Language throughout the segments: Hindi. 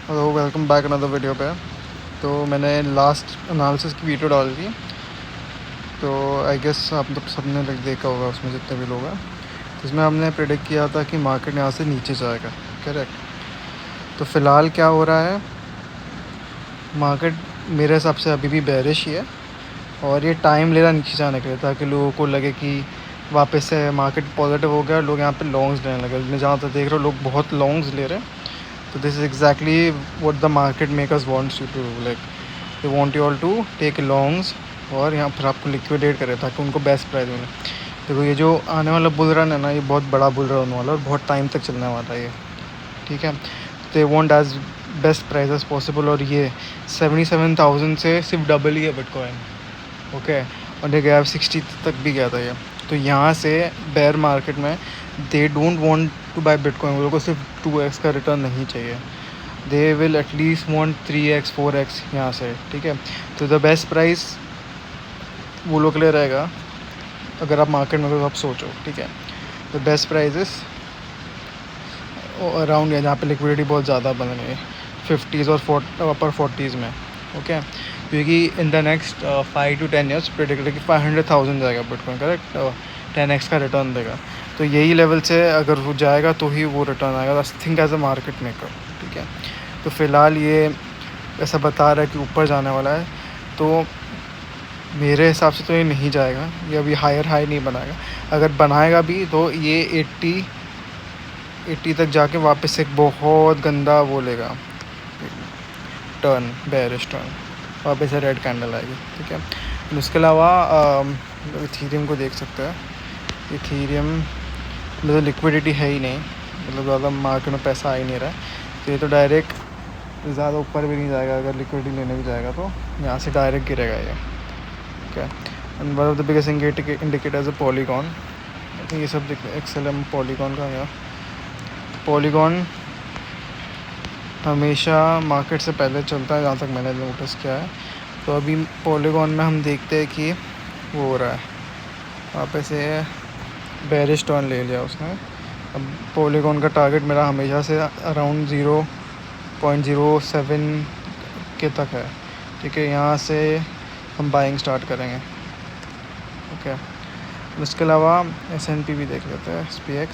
Hello, welcome back another video पे। तो मैंने लास्ट एनालिसिस की वीडियो डाली थी, तो आई गेस आप लोग सबने देखा होगा उसमें जितने भी लोग हैं। तो इसमें हमने प्रेडिक्ट किया था कि मार्केट यहाँ से नीचे जाएगा। करेक्ट। तो फ़िलहाल क्या हो रहा है, मार्केट मेरे हिसाब से अभी भी बेरिश ही है और ये टाइम ले रहा नीचे जाने के लिए, ताकि लोगों को लगे कि वापस से मार्केट पॉजिटिव हो गया, लोग यहाँ पे लॉन्ग्स लेने लगे। मैं जहाँ तक देख रहा हूँ लोग बहुत लॉन्ग्स ले रहे हैं। तो this is exactly what the market makers wants you to do, like they want you all to take longs और यहाँ फिर आपको लिक्विडेट करें ताकि उनको बेस्ट प्राइस मिले। देखो ये जो आने वाला बुल रन है ना, ये बहुत बड़ा बुल रन होने वाला है और बहुत टाइम तक चलने वाला है ये। ठीक है, they want as best price as possible. और ये 77,000 से सिर्फ डबल ही है बिटकॉइन। ओके, और ये गया 60 तक भी गया था ये। तो यहाँ से बेयर मार्केट में they don't want to buy bitcoin. वो लोगों को सिर्फ 2x का रिटर्न नहीं चाहिए, they will at least want 3x 4x यहाँ से। ठीक है, तो द बेस्ट प्राइस वो लोग के लिए रहेगा अगर आप मार्केट में आप सोचो। ठीक है, the best price is around है जहाँ पे लिक्विडिटी बहुत ज़्यादा बन रही है, 50s और अपर 40s में। ओके, क्योंकि in the next 5 to 10 years predict कि 500,000 जाएगा बिटकॉइन। करेक्ट, 10x का रिटर्न देगा। तो यही लेवल से अगर वो जाएगा तो ही वो रिटर्न आएगा। Think as a market maker. ठीक है, तो फ़िलहाल ये ऐसा बता रहा है कि ऊपर जाने वाला है। तो मेरे हिसाब से तो ये नहीं जाएगा, ये अभी हायर हाई नहीं बनाएगा। अगर बनाएगा भी तो ये 80 तक जाके वापस से एक बहुत गंदा वो लेगा टर्न, बेयरिश टर्न, वापस से रेड कैंडल आएगी। ठीक है, उसके अलावा इथीरियम को देख सकते हैं। इथीरियम में तो लिक्विडिटी है ही नहीं, मतलब ज़्यादा मार्केट में पैसा आ ही नहीं रहा है। तो ये तो डायरेक्ट ज़्यादा ऊपर भी नहीं जाएगा। अगर लिक्विडिटी लेने भी जाएगा तो यहाँ से डायरेक्ट गिरेगा ये। Okay, and one of the biggest indicators है पॉलीगॉन। आई थिंक ये सब एक्सएलएम पॉलीगॉन का है। पॉलीगॉन हमेशा मार्केट से पहले चलता है, जहाँ तक मैंने नोटिस किया है। तो अभी पॉलीगॉन में हम देखते हैं कि वो हो रहा है, वापस से बेरिश टर्न ले लिया उसने। अब पॉलीगॉन का टारगेट मेरा हमेशा से अराउंड 0.07 के तक है। ठीक है, यहाँ से हम बाइंग स्टार्ट करेंगे। ओके, उसके अलावा S&P भी देख लेते हैं, SPX।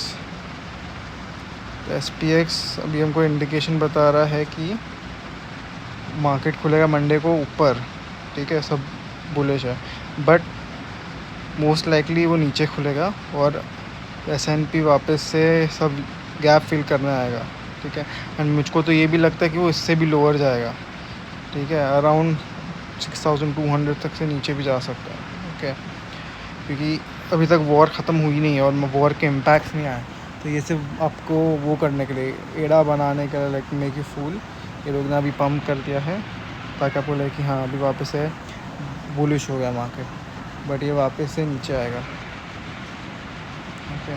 तो SPX अभी हमको इंडिकेशन बता रहा है कि मार्केट खुलेगा मंडे को ऊपर। ठीक है, सब बुलिश है, बट मोस्ट लाइकली वो नीचे खुलेगा और S&P वापस से सब गैप फिल करने आएगा। ठीक है, एंड मुझको तो ये भी लगता है कि वो इससे भी लोअर जाएगा। ठीक है, अराउंड 6,200 तक से नीचे भी जा सकता है। ओके, क्योंकि अभी तक वॉर ख़त्म हुई नहीं है और वॉर के इम्पैक्ट्स नहीं आए। तो ये सिर्फ आपको वो करने के लिए, एड़ा बनाने के लिए, लाइक मेक यू फूल, ये लोग ने अभी पम्प कर दिया है ताकि आपको लगे कि हाँ अभी वापस से बुलिश हो गया मार्केट, बट ये वापस से नीचे आएगा। ओके,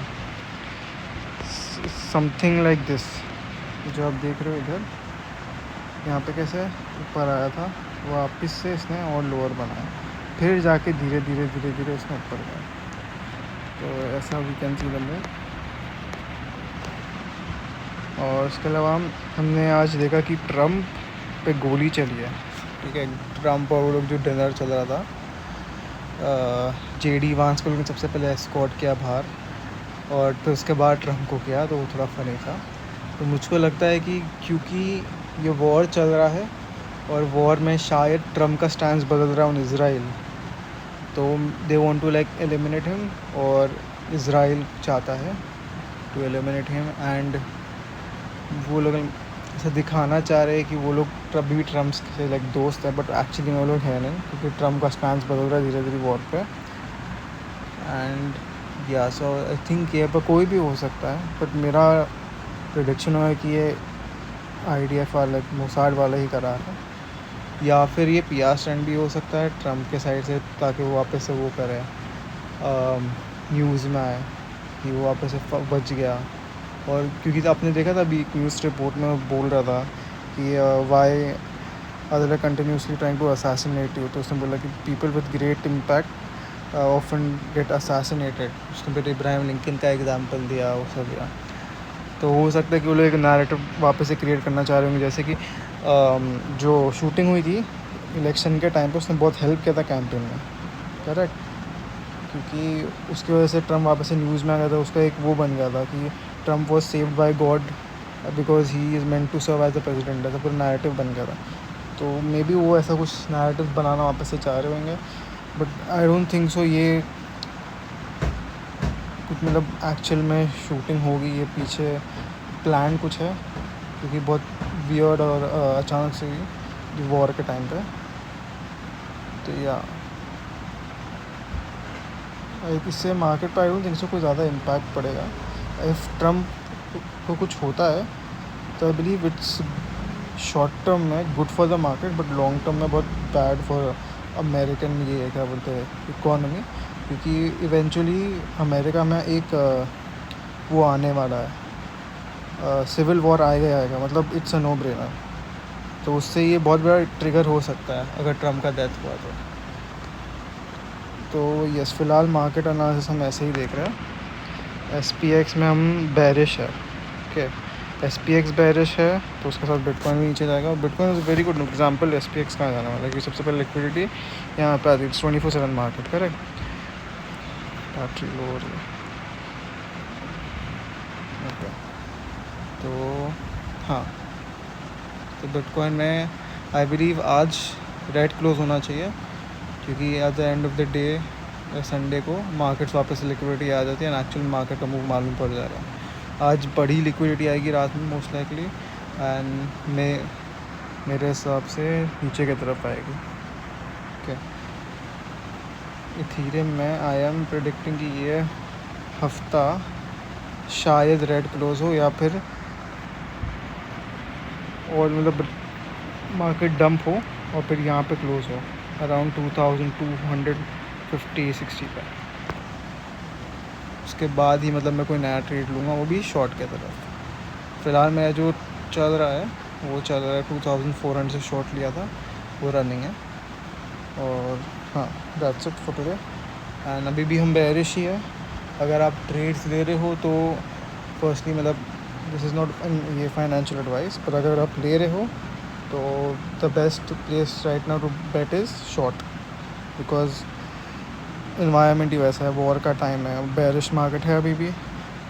समथिंग लाइक दिस जो आप देख रहे हो इधर, यहाँ पे कैसे ऊपर आया था, वापस से इसने और लोअर बनाया, फिर जाके धीरे धीरे धीरे धीरे इसने ऊपर गया। तो ऐसा वी कैन सी द। और इसके अलावा हमने आज देखा कि ट्रम्प पे गोली चली है। ठीक है, ट्रम्प और वो लोग जो डिनर चल रहा था, JD वांस को सबसे पहले एस्कॉर्ट किया बाहर और फिर उसके बाद ट्रम्प को किया, तो वो थोड़ा फनी था। तो मुझको लगता है कि क्योंकि ये वॉर चल रहा है और वॉर में शायद ट्रम्प का स्टैंड बदल रहा है ऑन इज़राइल, तो they want to like eliminate him, और इज़राइल चाहता है टू एलिमिनेट हिम। एंड वो लोग ऐसा दिखाना चाह रहे हैं कि वो लोग अभी भी ट्रम्प से लाइक दोस्त है, बट एक्चुअली में वो लोग है नहीं, क्योंकि ट्रम्प का स्टैंड बदल रहा है धीरे धीरे वॉर पे। एंड या सो आई थिंक ये पर कोई भी हो सकता है, बट मेरा प्रेडिक्शन है कि ये IDF वाला, मोसाड वाला ही करा है, या फिर ये PR स्टैंड भी हो सकता है ट्रम्प के साइड से, ताकि वो वापस से वो करे, न्यूज़ में आए कि वो वापस से बच गया। और क्योंकि आपने देखा था अभी न्यूज़ रिपोर्ट में बोल रहा था कि why are they continuously trying to assassinate you. तो उसने बोला कि people with great impact often get assassinated. उसने फिर इब्राहिम लिंकन का एग्जांपल दिया, वो सब दिया। तो हो सकता है कि वो लोग एक नैरेटिव वापस से क्रिएट करना चाह रहे होंगे, जैसे कि जो शूटिंग हुई थी इलेक्शन के टाइम पे उसने बहुत हेल्प किया था कैंपेन में, करेक्ट, क्योंकि उसकी वजह से ट्रम्प वापस से न्यूज़ में आ गया था। उसका एक वो बन गया था कि Trump was saved by God because he is meant to serve as a president, ऐसा पूरा नैरेटिव बन गया था। तो मे बी वो ऐसा कुछ नैरेटिव बनाना वापस से चाह रहे होंगे, but I don't think so ये कुछ मतलब एक्चुअल में शूटिंग होगी, ये पीछे प्लान कुछ है, क्योंकि बहुत वियर्ड और अचानक से हुई वॉर के टाइम पे। तो या इससे मार्केट पर आई डोंट थिंक सो कोई ज़्यादा इम्पैक्ट पड़ेगा। इफ़ ट्रम्प को कुछ होता है तो I believe it's short term में good for the market, but long term में बहुत बैड फॉर अमेरिकन ये क्या बोलते हैं इकोनॉमी, क्योंकि इवेंचुअली अमेरिका में एक वो आने वाला है, सिविल वॉर आएगा, मतलब इट्स अ नो ब्रेनर। तो उससे ये बहुत बड़ा ट्रिगर हो सकता है अगर ट्रम्प का डेथ हुआ तो यस, फ़िलहाल मार्केट एनालिसिस हम ऐसे ही देख रहे हैं। SPX में हम बेरिश है, ओके, SPX बेरिश है तो उसके साथ बिटकॉइन भी नीचे जाएगा। और bitcoin is very good example SPX कहाँ जाने वाला है, कि सबसे पहले लिक्विडिटी यहाँ पे आती है, 24/7 मार्केट, करेक्ट, बैटरी लो हो रही है, ओके। तो हाँ, तो बिटकॉइन में आई बिलीव आज रेड क्लोज होना चाहिए, क्योंकि at the end of the day Sunday को मार्केट्स वापस से लिक्विडिटी आ जाती है एंड एक्चुअल मार्केट का मूव मालूम पड़ जाएगा। आज बड़ी लिक्विडिटी आएगी रात में मोस्ट लाइकली, एंड मेरे हिसाब से नीचे की तरफ आएगी, ओके। इथीरियम में आई एम प्रेडिक्टिंग कि ये हफ्ता शायद रेड क्लोज हो या फिर और मतलब मार्केट डंप हो और फिर यहाँ पे क्लोज हो अराउंड 2250-60 पे। उसके बाद ही मतलब मैं कोई नया ट्रेड लूँगा, वो भी शॉर्ट की तरफ। फ़िलहाल मेरा जो चल रहा है वो चल रहा है 2400 से शॉर्ट लिया था, वो रनिंग है। और हाँ, that's it for today. And अभी भी हम बेरिश ही है। अगर आप ट्रेड्स ले रहे हो तो फर्स्टली मतलब दिस इज़ नॉट ये फाइनेंशियल एडवाइस, पर अगर आप ले रहे हो तो the best place right now to bet is short, because environment ही वैसा है, वॉर का टाइम है, बेरिश मार्केट है अभी भी।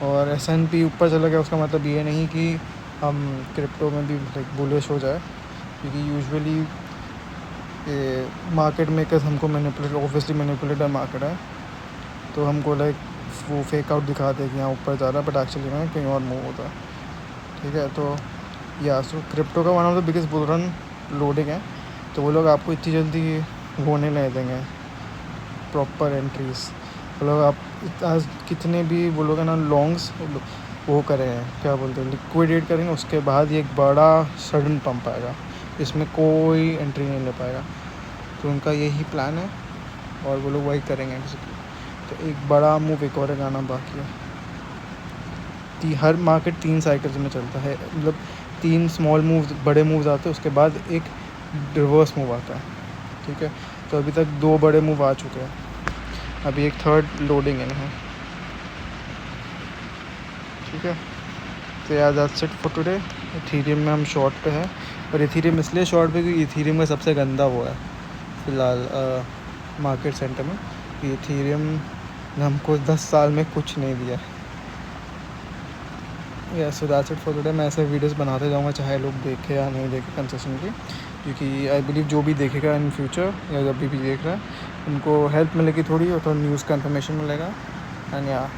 और S&P ऊपर चला गया उसका मतलब ये नहीं कि हम क्रिप्टो में भी लाइक बुलिश हो जाए, क्योंकि यूजुअली मार्केट मेकर्स हमको मैनिपुलेट, ऑब्वियसली मैनिपुलेटर मार्केट है, तो हमको लाइक वो फेक आउट दिखाते हैं कि यहाँ ऊपर जा रहा है, बट एक्चुअली में कहीं और मूव होता है, ठीक है। तो या सो क्रिप्टो का one of the biggest bull run loading है, तो वो लोग आपको इतनी जल्दी वो नहीं ले देंगे प्रॉपर एंट्रीज। वो लोग आप आज कितने भी वो लोग है ना लॉन्ग्स वो करें हैं, क्या बोलते हैं, लिक्विडेट करेंगे, उसके बाद ये एक बड़ा सडन पंप आएगा, इसमें कोई एंट्री नहीं ले पाएगा। तो उनका यही प्लान है और वो लोग वही करेंगे बेसिकली। तो एक बड़ा मूव एक और आना बाकी है। हर मार्केट 3 साइकिल्स में चलता है, मतलब 3 स्मॉल मूव्स, बड़े मूव्स आते हैं, उसके बाद एक रिवर्स मूव आता है, ठीक है। तो अभी तक 2 बड़े मूव आ चुके हैं, अभी एक थर्ड लोडिंग इन है, ठीक है। तो यार that's it for today. Ethereum में हम शॉर्ट पे हैं, और इथीरियम इसलिए शॉर्ट पे क्योंकि इथीरियम का सबसे गंदा वो है फ़िलहाल मार्केट सेंटिमेंट, कि इथीरियम ने हमको 10 साल में कुछ नहीं दिया। या so that's it for today. मैं ऐसे वीडियोस बनाते जाऊँगा चाहे लोग देखें या नहीं देखें कंसिस्टेंटली, क्योंकि आई बिलीव जो भी देखेगा इन फ्यूचर या जब भी देख रहा है उनको हेल्प मिलेगी थोड़ी, और तो न्यूज़ का इन्फॉर्मेशन मिलेगा। एंड या